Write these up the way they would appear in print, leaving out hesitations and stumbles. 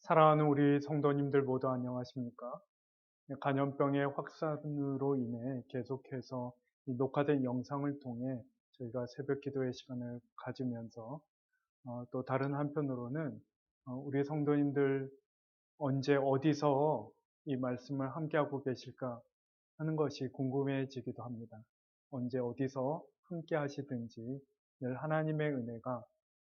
사랑하는 우리 성도님들 모두 안녕하십니까? 간염병의 확산으로 인해 계속해서 이 녹화된 영상을 통해 저희가 새벽 기도의 시간을 가지면서 또 다른 한편으로는 우리 성도님들 언제 어디서 이 말씀을 함께하고 계실까 하는 것이 궁금해지기도 합니다. 언제 어디서 함께 하시든지 늘 하나님의 은혜가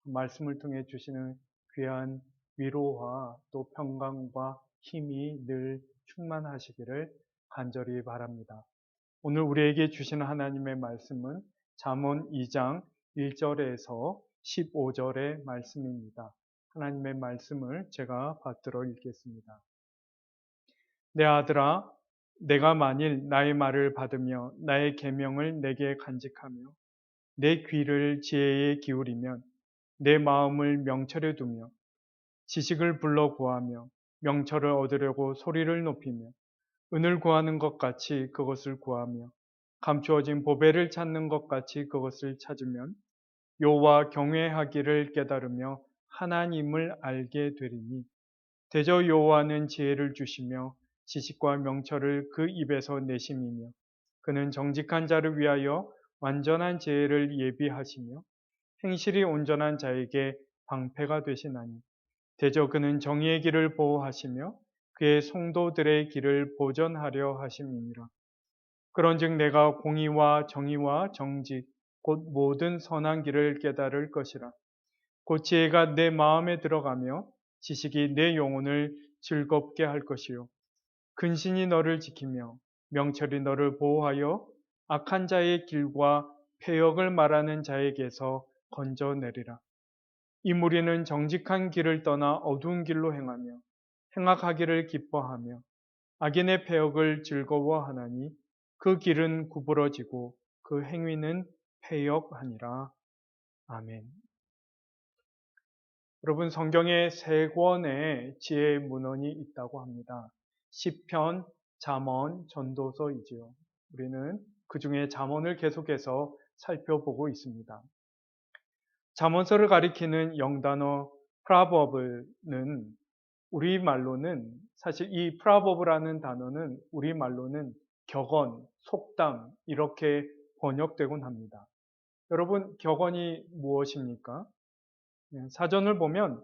말씀을 통해 주시는 귀한 위로와 또 평강과 힘이 늘 충만하시기를 간절히 바랍니다. 오늘 우리에게 주시는 하나님의 말씀은 잠언 2장 1절에서 15절의 말씀입니다. 하나님의 말씀을 제가 받들어 읽겠습니다. 내 아들아, 내가 만일 나의 말을 받으며 나의 계명을 내게 간직하며 내 귀를 지혜에 기울이면 내 마음을 명철에 두며 지식을 불러 구하며 명철을 얻으려고 소리를 높이며 은을 구하는 것 같이 그것을 구하며 감추어진 보배를 찾는 것 같이 그것을 찾으면 여호와 경외하기를 깨달으며 하나님을 알게 되리니 대저 여호와는 지혜를 주시며 지식과 명철을 그 입에서 내심이며 그는 정직한 자를 위하여 완전한 지혜를 예비하시며 행실이 온전한 자에게 방패가 되시나니 대저 그는 정의의 길을 보호하시며 그의 성도들의 길을 보전하려 하심이니라. 그런즉 내가 공의와 정의와 정직 곧 모든 선한 길을 깨달을 것이라. 곧 지혜가 내 마음에 들어가며 지식이 내 영혼을 즐겁게 할 것이요 근신이 너를 지키며 명철이 너를 보호하여 악한 자의 길과 패역을 말하는 자에게서 건져내리라. 이 무리는 정직한 길을 떠나 어두운 길로 행하며 행악하기를 기뻐하며 악인의 패역을 즐거워하나니 그 길은 구부러지고 그 행위는 패역하니라. 아멘. 여러분, 성경에 세 권의 지혜의 문헌이 있다고 합니다. 시편, 잠언, 전도서이지요. 우리는 그 중에 잠언을 계속해서 살펴보고 있습니다. 잠언서를 가리키는 영단어 프라버브는 우리말로는 사실 이 프라버브라는 단어는 우리말로는 격언, 속담 이렇게 번역되곤 합니다. 여러분, 격언이 무엇입니까? 사전을 보면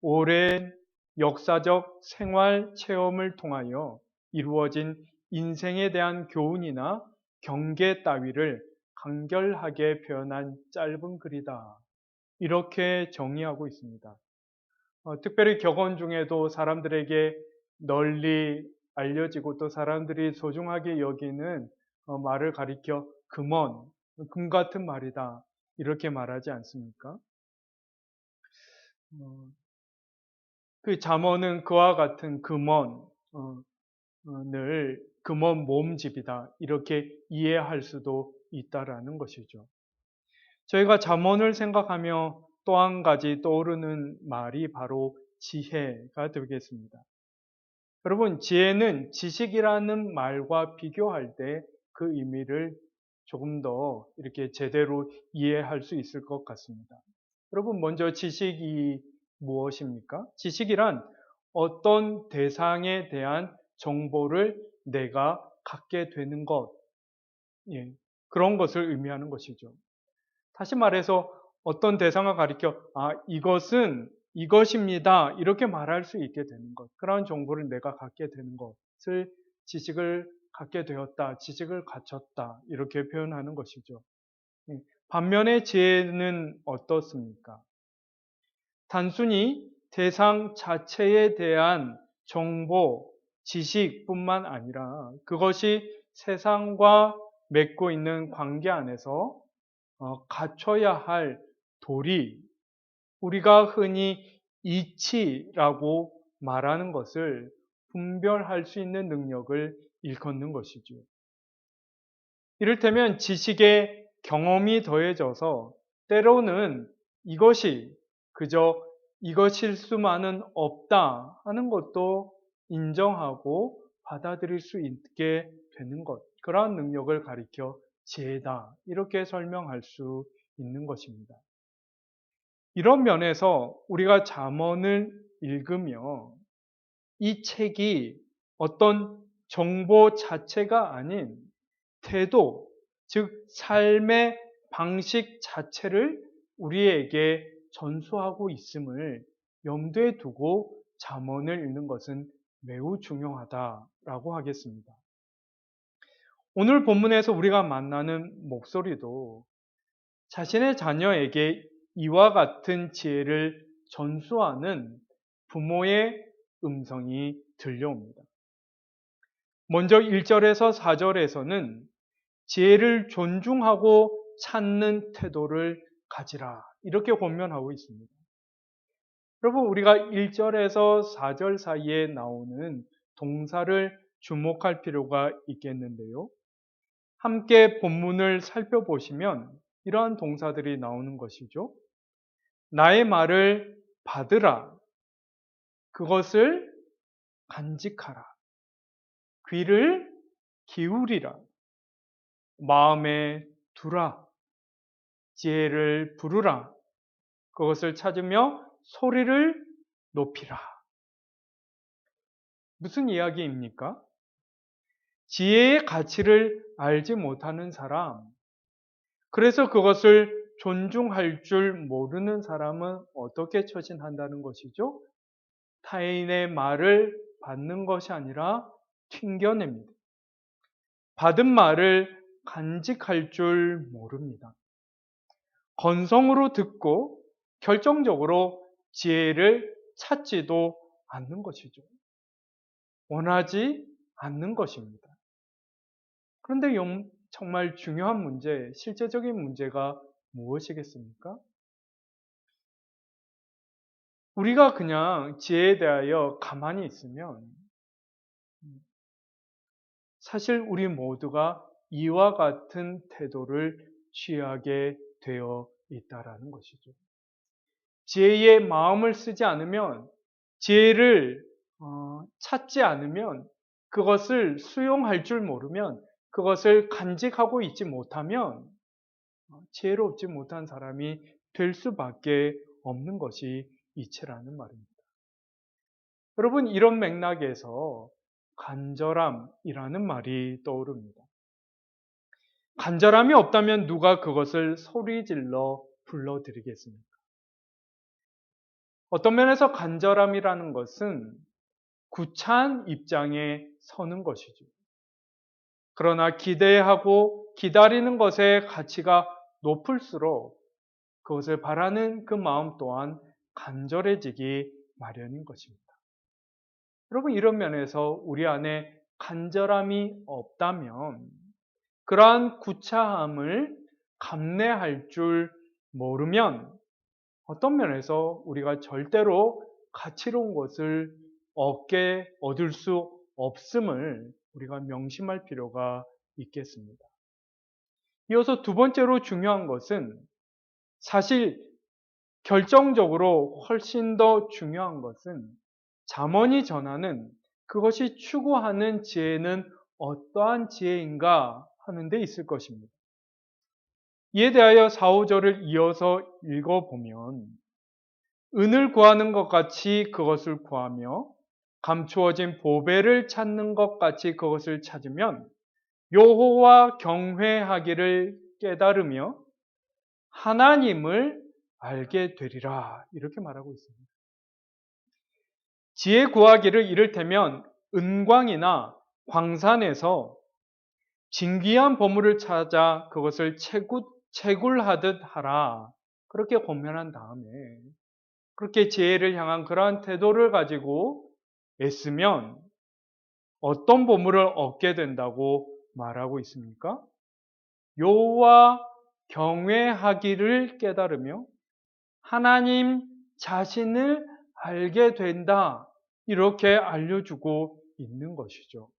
오랜 역사적 생활 체험을 통하여 이루어진 인생에 대한 교훈이나 경계 따위를 간결하게 표현한 짧은 글이다. 이렇게 정의하고 있습니다. 특별히 격언 중에도 사람들에게 널리 알려지고 또 사람들이 소중하게 여기는 말을 가리켜 금언, 금 같은 말이다. 이렇게 말하지 않습니까? 어, 그 잠언은 그와 같은 금언을 금언 모음집이다. 이렇게 이해할 수도 있다라는 것이죠. 저희가 잠언을 생각하며 또 한 가지 떠오르는 말이 바로 지혜가 되겠습니다. 여러분, 지혜는 지식이라는 말과 비교할 때 그 의미를 조금 더 이렇게 제대로 이해할 수 있을 것 같습니다. 여러분, 먼저 지식이 무엇입니까? 지식이란 어떤 대상에 대한 정보를 내가 갖게 되는 것, 예, 그런 것을 의미하는 것이죠. 다시 말해서 어떤 대상을 가리켜, 이것은 이것입니다. 이렇게 말할 수 있게 되는 것. 그러한 정보를 내가 갖게 되는 것을 지식을 갖게 되었다. 지식을 갖췄다. 이렇게 표현하는 것이죠. 반면에 지혜는 어떻습니까? 단순히 대상 자체에 대한 정보, 지식뿐만 아니라 그것이 세상과 맺고 있는 관계 안에서 갖춰야 할 도리, 우리가 흔히 이치라고 말하는 것을 분별할 수 있는 능력을 일컫는 것이죠. 이를테면 지식에 경험이 더해져서 때로는 이것이 그저 이것일 수만은 없다 하는 것도 인정하고 받아들일 수 있게 되는 것. 그러한 능력을 가리켜 지혜다. 이렇게 설명할 수 있는 것입니다. 이런 면에서 우리가 잠언을 읽으며 이 책이 어떤 정보 자체가 아닌 태도, 즉 삶의 방식 자체를 우리에게 전수하고 있음을 염두에 두고 잠언을 읽는 것은 매우 중요하다라고 하겠습니다. 오늘 본문에서 우리가 만나는 목소리도 자신의 자녀에게 이와 같은 지혜를 전수하는 부모의 음성이 들려옵니다. 먼저 1절에서 4절에서는 지혜를 존중하고 찾는 태도를 가지라, 이렇게 권면하고 있습니다. 여러분, 우리가 1절에서 4절 사이에 나오는 동사를 주목할 필요가 있겠는데요. 함께 본문을 살펴보시면 이러한 동사들이 나오는 것이죠. 나의 말을 받으라, 그것을 간직하라, 귀를 기울이라, 마음에 두라, 지혜를 부르라, 그것을 찾으며 소리를 높이라. 무슨 이야기입니까? 지혜의 가치를 알지 못하는 사람, 그래서 그것을 존중할 줄 모르는 사람은 어떻게 처신한다는 것이죠? 타인의 말을 받는 것이 아니라 튕겨냅니다. 받은 말을 간직할 줄 모릅니다. 건성으로 듣고 결정적으로 지혜를 찾지도 않는 것이죠. 원하지 않는 것입니다. 그런데 정말 중요한 문제, 실제적인 문제가 무엇이겠습니까? 우리가 그냥 지혜에 대하여 가만히 있으면 사실 우리 모두가 이와 같은 태도를 취하게 되어 있다라는 것이죠. 지혜의 마음을 쓰지 않으면, 지혜를 찾지 않으면, 그것을 수용할 줄 모르면, 그것을 간직하고 있지 못하면 지혜롭지 못한 사람이 될 수밖에 없는 것이 이치라는 말입니다. 여러분, 이런 맥락에서 간절함이라는 말이 떠오릅니다. 간절함이 없다면 누가 그것을 소리질러 불러드리겠습니까? 어떤 면에서 간절함이라는 것은 구차한 입장에 서는 것이죠. 그러나 기대하고 기다리는 것의 가치가 높을수록 그것을 바라는 그 마음 또한 간절해지기 마련인 것입니다. 여러분, 이런 면에서 우리 안에 간절함이 없다면 그러한 구차함을 감내할 줄 모르면 어떤 면에서 우리가 절대로 가치로운 것을 얻을 수 없음을 우리가 명심할 필요가 있겠습니다. 이어서 두 번째로 중요한 것은, 사실 결정적으로 훨씬 더 중요한 것은 잠언이 전하는, 그것이 추구하는 지혜는 어떠한 지혜인가 하는 데 있을 것입니다. 이에 대하여 4, 5절을 이어서 읽어보면, 은을 구하는 것 같이 그것을 구하며 감추어진 보배를 찾는 것 같이 그것을 찾으면 여호와 경외하기를 깨달으며 하나님을 알게 되리라, 이렇게 말하고 있습니다. 지혜 구하기를 이를테면 은광이나 광산에서 진귀한 보물을 찾아 그것을 채굴하듯 하라, 그렇게 권면한 다음에 그렇게 지혜를 향한 그러한 태도를 가지고 애쓰면 어떤 보물을 얻게 된다고 말하고 있습니까? 여호와 경외하기를 깨달으며 하나님 자신을 알게 된다, 이렇게 알려주고 있는 것이죠.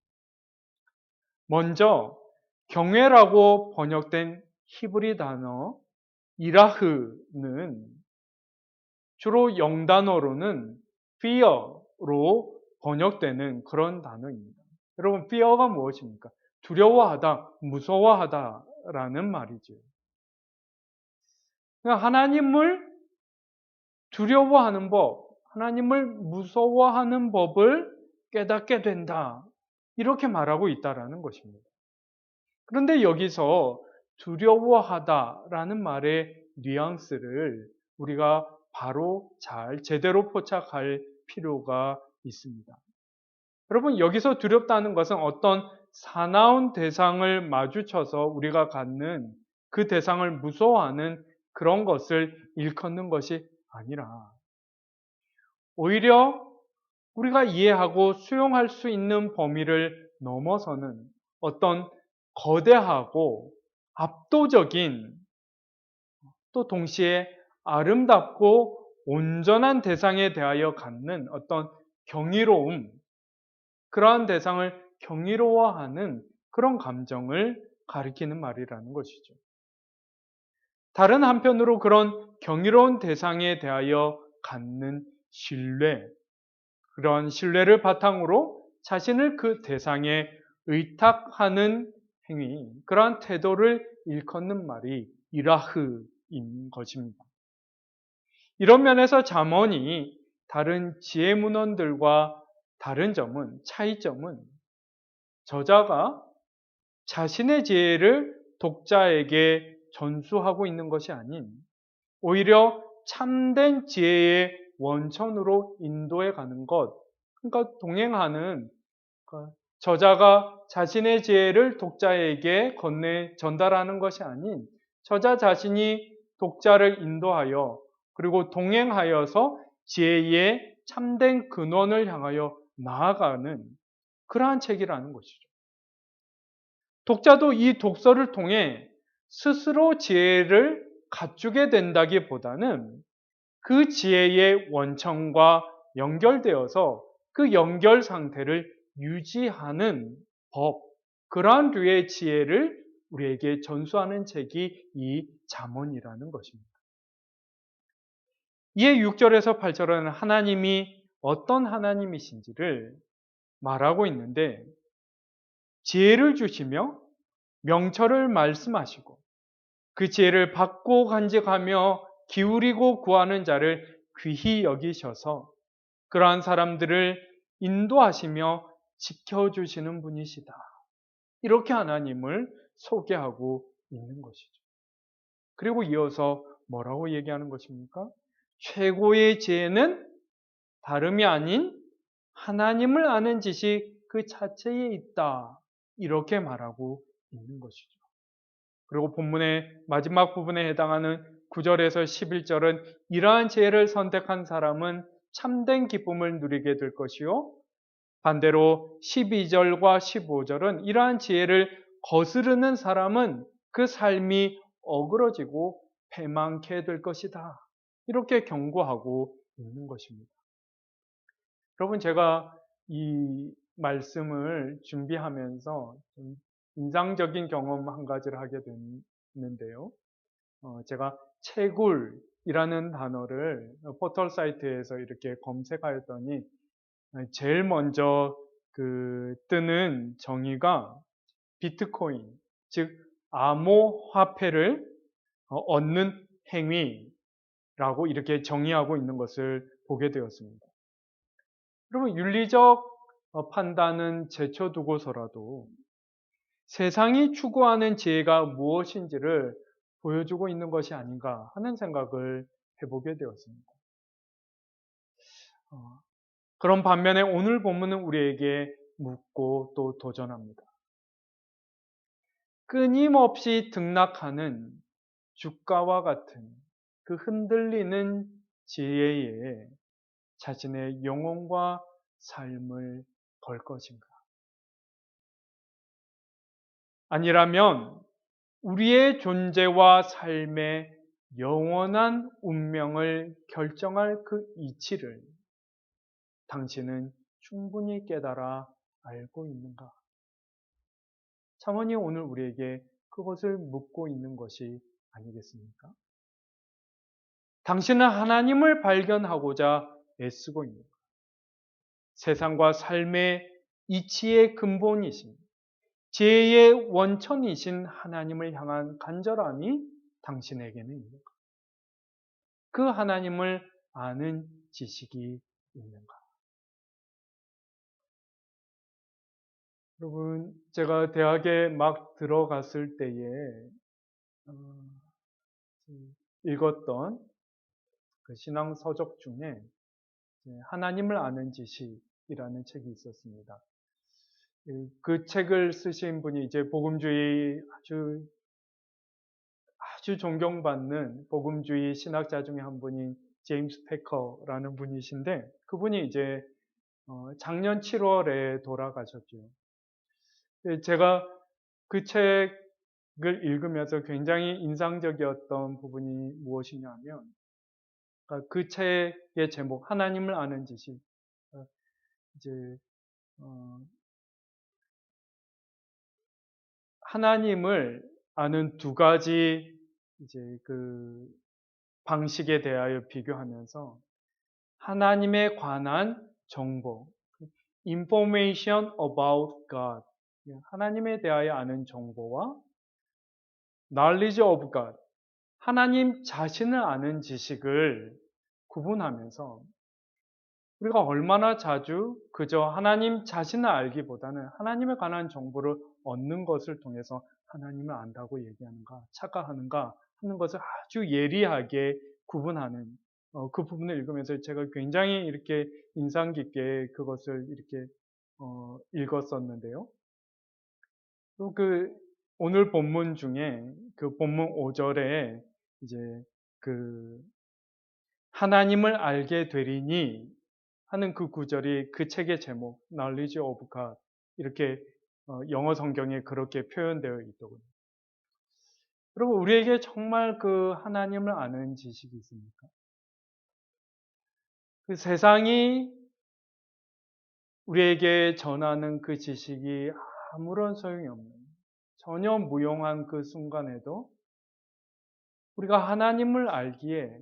먼저 경외라고 번역된 히브리 단어 이라흐는 주로 영단어로는 fear로 번역되는 그런 단어입니다. 여러분, fear가 무엇입니까? 두려워하다, 무서워하다라는 말이죠. 그러니까 하나님을 두려워하는 법, 하나님을 무서워하는 법을 깨닫게 된다. 이렇게 말하고 있다라는 것입니다. 그런데 여기서 두려워하다라는 말의 뉘앙스를 우리가 바로 잘 제대로 포착할 필요가 있습니다. 여러분, 여기서 두렵다는 것은 어떤 사나운 대상을 마주쳐서 우리가 갖는 그 대상을 무서워하는 그런 것을 일컫는 것이 아니라 오히려 우리가 이해하고 수용할 수 있는 범위를 넘어서는 어떤 거대하고 압도적인 또 동시에 아름답고 온전한 대상에 대하여 갖는 어떤 경이로움, 그러한 대상을 경이로워하는 그런 감정을 가리키는 말이라는 것이죠. 다른 한편으로 그런 경이로운 대상에 대하여 갖는 신뢰, 그런 신뢰를 바탕으로 자신을 그 대상에 의탁하는 행위, 그러한 태도를 일컫는 말이 이라흐인 것입니다. 이런 면에서 잠언이 다른 지혜 문헌들과 다른 점은, 차이점은 저자가 자신의 지혜를 독자에게 전수하고 있는 것이 아닌 오히려 참된 지혜의 원천으로 인도해 가는 것, 그러니까 동행하는, 그러니까 저자가 자신의 지혜를 독자에게 전달하는 것이 아닌 저자 자신이 독자를 인도하여 그리고 동행하여서 지혜의 참된 근원을 향하여 나아가는 그러한 책이라는 것이죠. 독자도 이 독서를 통해 스스로 지혜를 갖추게 된다기보다는 그 지혜의 원천과 연결되어서 그 연결 상태를 유지하는 법, 그러한 류의 지혜를 우리에게 전수하는 책이 이 잠언이라는 것입니다. 이에 6절에서 8절은 하나님이 어떤 하나님이신지를 말하고 있는데 지혜를 주시며 명철을 말씀하시고 그 지혜를 받고 간직하며 기울이고 구하는 자를 귀히 여기셔서 그러한 사람들을 인도하시며 지켜주시는 분이시다. 이렇게 하나님을 소개하고 있는 것이죠. 그리고 이어서 뭐라고 얘기하는 것입니까? 최고의 지혜는 다름이 아닌 하나님을 아는 지식 그 자체에 있다. 이렇게 말하고 있는 것이죠. 그리고 본문의 마지막 부분에 해당하는 9절에서 11절은 이러한 지혜를 선택한 사람은 참된 기쁨을 누리게 될 것이요. 반대로 12절과 15절은 이러한 지혜를 거스르는 사람은 그 삶이 어그러지고 패망케 될 것이다. 이렇게 경고하고 있는 것입니다. 여러분, 제가 이 말씀을 준비하면서 좀 인상적인 경험 한 가지를 하게 됐는데요. 제가 채굴이라는 단어를 포털 사이트에서 이렇게 검색하였더니 제일 먼저 뜨는 정의가 비트코인, 즉 암호화폐를 얻는 행위라고 이렇게 정의하고 있는 것을 보게 되었습니다. 여러분, 윤리적 판단은 제쳐두고서라도 세상이 추구하는 지혜가 무엇인지를 보여주고 있는 것이 아닌가 하는 생각을 해보게 되었습니다. 그런 반면에 오늘 본문은 우리에게 묻고 또 도전합니다. 끊임없이 등락하는 주가와 같은 그 흔들리는 지혜에 자신의 영혼과 삶을 걸 것인가? 아니라면 우리의 존재와 삶의 영원한 운명을 결정할 그 이치를 당신은 충분히 깨달아 알고 있는가? 잠언이 오늘 우리에게 그것을 묻고 있는 것이 아니겠습니까? 당신은 하나님을 발견하고자 애쓰고 있는가? 세상과 삶의 이치의 근본이신 지혜의 원천이신 하나님을 향한 간절함이 당신에게는 있는가? 그 하나님을 아는 지식이 있는가? 여러분, 제가 대학에 막 들어갔을 때에 어, 읽었던 그 신앙 서적 중에 하나님을 아는 지식이라는 책이 있었습니다. 그 책을 쓰신 분이 이제 복음주의 아주 존경받는 복음주의 신학자 중에 한 분인 제임스 패커라는 분이신데, 그분이 이제 작년 7월에 돌아가셨죠. 제가 그 책을 읽으면서 굉장히 인상적이었던 부분이 무엇이냐면, 그러니까 그 책의 제목 하나님을 아는 지식. 어, 이제 어, 하나님을 아는 두 가지 이제 그 방식에 대하여 비교하면서 하나님에 관한 정보, information about God, 하나님에 대하여 아는 정보와 knowledge of God, 하나님 자신을 아는 지식을 구분하면서 우리가 얼마나 자주 그저 하나님 자신을 알기보다는 하나님에 관한 정보를 얻는 것을 통해서 하나님을 안다고 얘기하는가, 착각하는가 하는 것을 아주 예리하게 구분하는 그 부분을 읽으면서 제가 굉장히 이렇게 인상 깊게 그것을 이렇게 읽었었는데요. 또 그 오늘 본문 중에 그 본문 5절에 이제 그 하나님을 알게 되리니 하는 그 구절이 그 책의 제목 Knowledge of God 이렇게 영어 성경에 그렇게 표현되어 있더군요. 여러분, 우리에게 정말 그 하나님을 아는 지식이 있습니까? 그 세상이 우리에게 전하는 그 지식이 아무런 소용이 없는, 전혀 무용한 그 순간에도 우리가 하나님을 알기에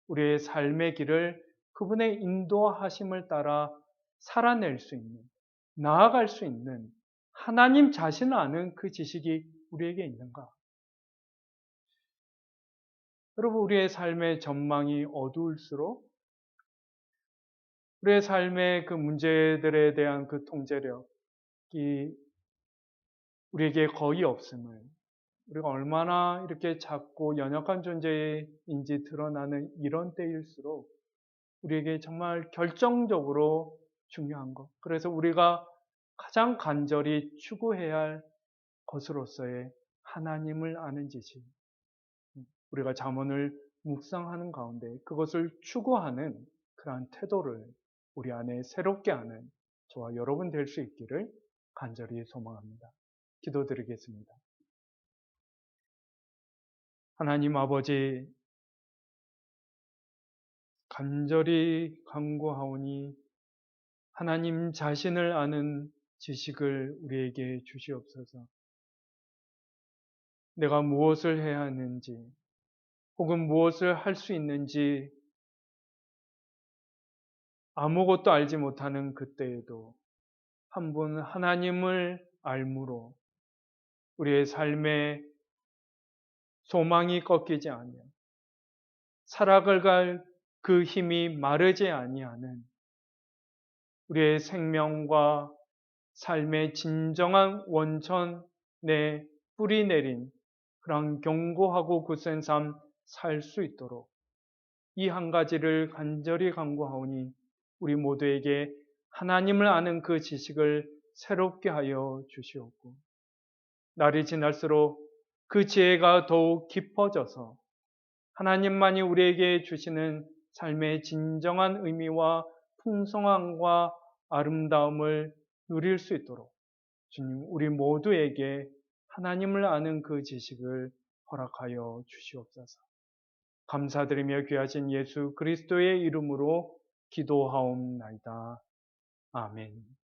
우리의 삶의 길을 그분의 인도하심을 따라 살아낼 수 있는, 나아갈 수 있는 하나님 자신을 아는 그 지식이 우리에게 있는가? 여러분, 우리의 삶의 전망이 어두울수록 우리의 삶의 그 문제들에 대한 그 통제력이 우리에게 거의 없음을, 우리가 얼마나 이렇게 작고 연약한 존재인지 드러나는 이런 때일수록 우리에게 정말 결정적으로 중요한 것. 그래서 우리가 가장 간절히 추구해야 할 것으로서의 하나님을 아는 지식. 우리가 잠언을 묵상하는 가운데 그것을 추구하는 그러한 태도를 우리 안에 새롭게 하는 저와 여러분 될 수 있기를 간절히 소망합니다. 기도드리겠습니다. 하나님 아버지, 간절히 간구하오니 하나님 자신을 아는 지식을 우리에게 주시옵소서. 내가 무엇을 해야 하는지, 혹은 무엇을 할 수 있는지 아무것도 알지 못하는 그때에도 한 분 하나님을 알므로 우리의 삶에 소망이 꺾이지 아니하, 살아갈 그 힘이 마르지 아니하는 우리의 생명과 삶의 진정한 원천에 뿌리 내린 그런 견고하고 굳센 삶 살 수 있도록 이 한 가지를 간절히 간구하오니 우리 모두에게 하나님을 아는 그 지식을 새롭게 하여 주시옵고, 날이 지날수록 그 지혜가 더욱 깊어져서 하나님만이 우리에게 주시는 삶의 진정한 의미와 풍성함과 아름다움을 누릴 수 있도록 주님, 우리 모두에게 하나님을 아는 그 지식을 허락하여 주시옵소서. 감사드리며 귀하신 예수 그리스도의 이름으로 기도하옵나이다. 아멘.